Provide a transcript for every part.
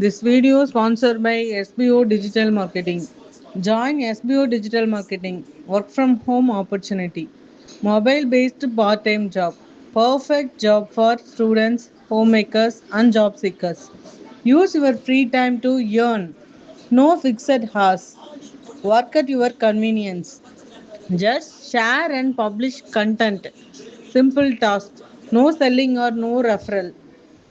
This video sponsored by SBO Digital Marketing. Join SBO Digital Marketing. Work from home opportunity. Mobile based part time job. Perfect job for students, homemakers, and job seekers. Use your free time to earn. No fixed hours. Work at your convenience. Just share and publish content. Simple tasks. No selling or no referral.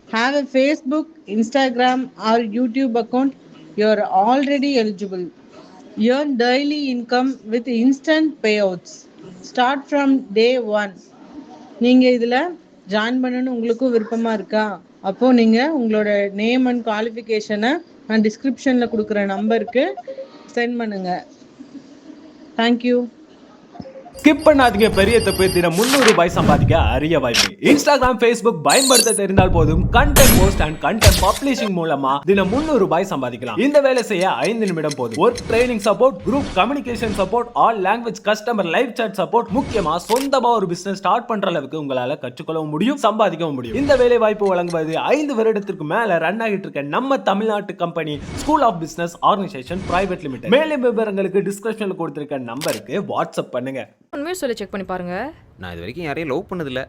Have a Facebook, Instagram, or YouTube account. You're already eligible. Earn daily income with instant payouts. Start from day one. நீங்கள் இதில் join பண்ணணும்னு உங்களுக்கும் விருப்பமாக இருக்கா? அப்போது நீங்கள் உங்களோட name and குவாலிஃபிகேஷனை நான் டிஸ்கிரிப்ஷனில் கொடுக்குற நம்பருக்கு சென்ட் பண்ணுங்கள். தேங்க்யூ. ஸ்கிப் பண்ணாதீங்க, பெரிய தப்பு. தினம் 300 ரூபாய் சம்பாதிக்க அரிய வாய்ப்பு. இன்ஸ்டாகிராம், ஃபேஸ்புக் பயன்படுத்த தெரிந்தால் போதும். Content post and content publishing மூலமா தினம் 300 ரூபாய் சம்பாதிக்கலாம். இந்த வேலை செய்ய 5 நிமிடம் போதும். Work training support, group communication support, all language customer live chat support, முக்கியமா சொந்தமா ஒரு பிசினஸ் ஸ்டார்ட் பண்ற அளவுக்கு உங்களால கற்றுக்கொள்ளவும் முடியும், சம்பாதிக்கவும் முடியும். இந்த வேலை வாய்ப்பு வழங்குவது 5 வருடத்திற்கு மேல ரன் ஆகிட்டு இருக்க நம்ம தமிழ்நாட்டு company school of business organisation private limited. மேலும் விவரங்களுக்கு டிஸ்கிரிப்ஷன்ல கொடுத்திருக்க நம்பருக்கு வாட்ஸ்அப் பண்ணுங்க. உண்மையை சொல்லி செக் பண்ணி பாருங்க. நான் இது வரைக்கும் யாரையும் லவ் பண்ணதில்ல.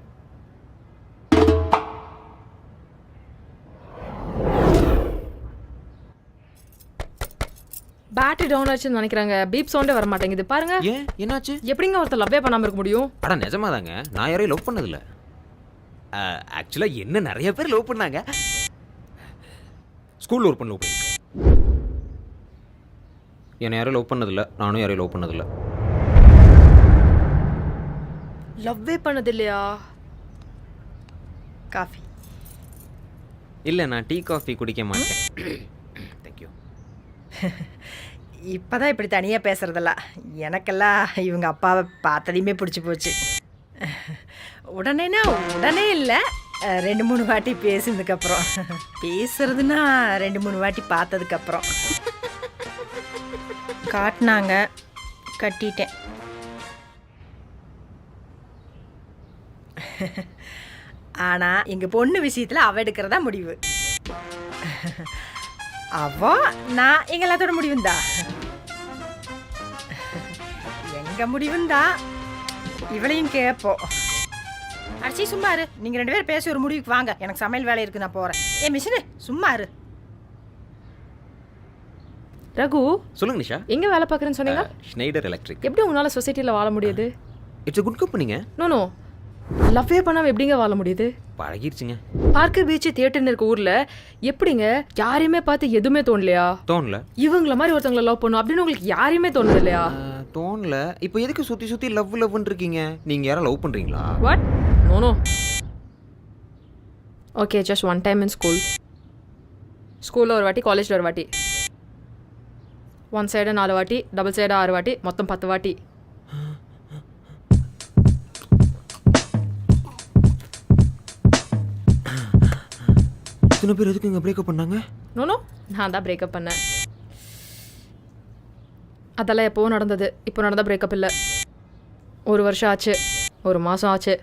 பேட்டரி டவுன் ஆச்சுன்னு நினைக்கிறாங்க. பீப் சவுண்டே வர மாட்டேங்குது பாருங்க. ஏன் என்னாச்சு? எப்படிங்க ஒருத்தர் லவ்வே பண்ணாம இருக்க முடியும்? அட நிஜமாதாங்க, நான் யாரையும் லவ் பண்ணதில்ல. ஆக்சுவலா என்ன நிறைய பேர் லவ் பண்ணாங்க. ஸ்கூல்ல ஒரு பொண்ணு லவ் பண்ணி. என்னை யாரும் லவ் பண்ணதில்ல, நானும் யாரையும் லவ் பண்ணதில்ல. லவ்வே பண்ணது இல்லையா? காஃபி இல்லை, நான் டீ காஃபி குடிக்க மாட்டேன். தேங்க்யூ. இப்போதான் இப்படி தனியாக பேசுகிறதில்ல. எனக்கெல்லாம் இவங்க அப்பாவை பார்த்ததையுமே பிடிச்சி போச்சு. உடனே இல்லை, 2-3 வாட்டி பேசினதுக்கப்புறம். பேசுறதுன்னா 2-3 வாட்டி பார்த்ததுக்கப்புறம். காட்டினாங்க, கட்டிட்டேன். ஆனால் எங்கள் பொண்ணு விஷயத்தில் அவ எடுக்கிறதா முடிவு. நான் எங்கள் எல்லாத்தோட முடிவுந்தா, எங்கள் முடிவுந்தா. இவளையும் கேட்போம். அடிச்சி சும்மா இரு. நீங்கள் 2 பேரும் பேசி ஒரு முடிவுக்கு வாங்க. எனக்கு சமையல் வேலை இருக்குது, நான் போகிறேன். மிஷினு சும்மா இரு. ரகு, சொல்லுங்க நிஷா. எங்க வேலை பார்க்குறேன்னு சொன்னீங்க? Schneider electric. எப்படி உங்களால சொசைட்டியில் வாழ முடியுது? It's a good கம்பெனிங்க. நோ லவ்வே பண்ணாம எப்படிங்க வாழ முடியுது? பழகிருச்சுங்க. பார்க்கு பீச் தியேட்டர்னு இருக்க ஊர்ல எப்படிங்க யாரையுமே பார்த்து எதுவுமே தோணலையா? தோணல. இவங்கள மாதிரி ஒருத்தவங்களை லவ் பண்ணும் அப்படின்னு உங்களுக்கு யாரையுமே தோணுது இல்லையா? தோணல. இப்போ எதுக்கு சுத்தி லவ்னு இருக்கீங்க? நீங்க யாரை லவ் பண்றீங்களா? What? No okay, just one time in ஸ்கூல்ல ஒரு வாட்டி, காலேஜ்ல ஒரு வாட்டி. ஒன் சைடு 4 வாட்டி, டபுள் சைடு 6 வாட்டி, மொத்தம் 10 வாட்டி. இத்தனை பேர் எதுக்கு இங்கே பிரேக்கப் பண்ணாங்க? நோ நான் தான் பிரேக்கப் பண்ணேன். அதெல்லாம் எப்போவும் நடந்தது. இப்போ நடந்தால் பிரேக்கப் இல்லை. 1 வருஷம் ஆச்சு, 1 மாதம் ஆச்சு.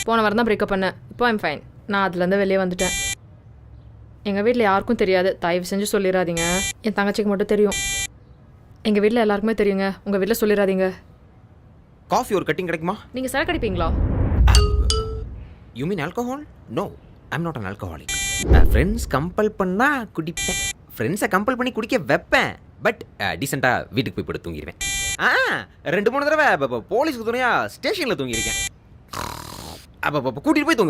போன வாரம் தான் பிரேக்கப் பண்ணேன். இப்போ ஐம் ஃபைன். நான் அதுலேருந்து வெளியே வந்துட்டேன். எங்கள் வீட்டில் யாருக்கும் தெரியாது, தயவு செஞ்சு சொல்லிடாதீங்க. என் தங்கச்சிக்கு மட்டும் தெரியும். எங்கள் வீட்டில் எல்லாருக்குமே தெரியுங்க. உங்கள் வீட்டில் சொல்லிடாதீங்க. காஃபி ஒரு கட்டிங் கிடைக்குமா? நீங்கள் சரக்கு அடிப்பீங்களா? You mean alcohol? No, I'm not an alcoholic. Friends compel பண்ணால் குடிப்பேன். ஃப்ரெண்ட்ஸை கம்பல் பண்ணி குடிக்க வைப்பேன். பட் டீசெண்டாக வீட்டுக்கு போய் போட்டு தூங்கிடுவேன். 2-3 தடவை போலீஸ்க்கு துணையாக ஸ்டேஷனில் தூங்கியிருக்கேன். அப்போ கூட்டிகிட்டு போய்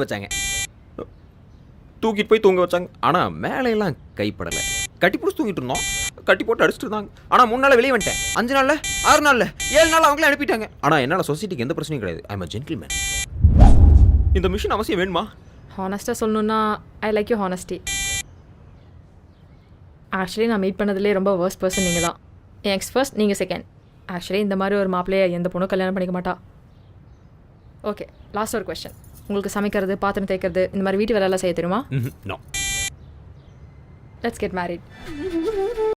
தூங்க வச்சாங்க. ஆனால் மேலையெல்லாம் கைப்படலை. கட்டி பிடிச்சி தூங்கிட்டு இருந்தோம். கட்டி போட்டு அடிச்சுட்டு இருந்தாங்க. ஆனால் 3 நாள் வெளியே வந்துட்டேன். 5 நாளில், 6 நாளில், 7 நாள் அவங்களே அனுப்பிட்டாங்க. ஆனால் என்னால் சொசைட்டிக்கு எந்த பிரச்சனையும் கிடையாது. I am a gentleman. இந்த மிஷின் அவசியம் வேணுமா? ஹானஸ்ட்டாக சொல்லணுன்னா I like you honesty. Actually நான் மீட் பண்ணதுலேயே ரொம்ப வர்ஸ்ட் பர்சன் நீங்கள் தான். என் எக்ஸ் ஃபர்ஸ்ட், நீங்கள் செகண்ட். ஆக்சுவலி இந்த மாதிரி ஒரு மாப்பிள்ளையை எந்த பொண்ணும் கல்யாணம் பண்ணிக்க மாட்டா. ஓகே, லாஸ்ட் ஒரு கொஸ்டின். உங்களுக்கு சமைக்கிறது, பாத்திரம் தேய்க்கிறது, இந்த மாதிரி வீட்டு வேலையெல்லாம் செய்ய தெரியுமா? நோ. Let's get married.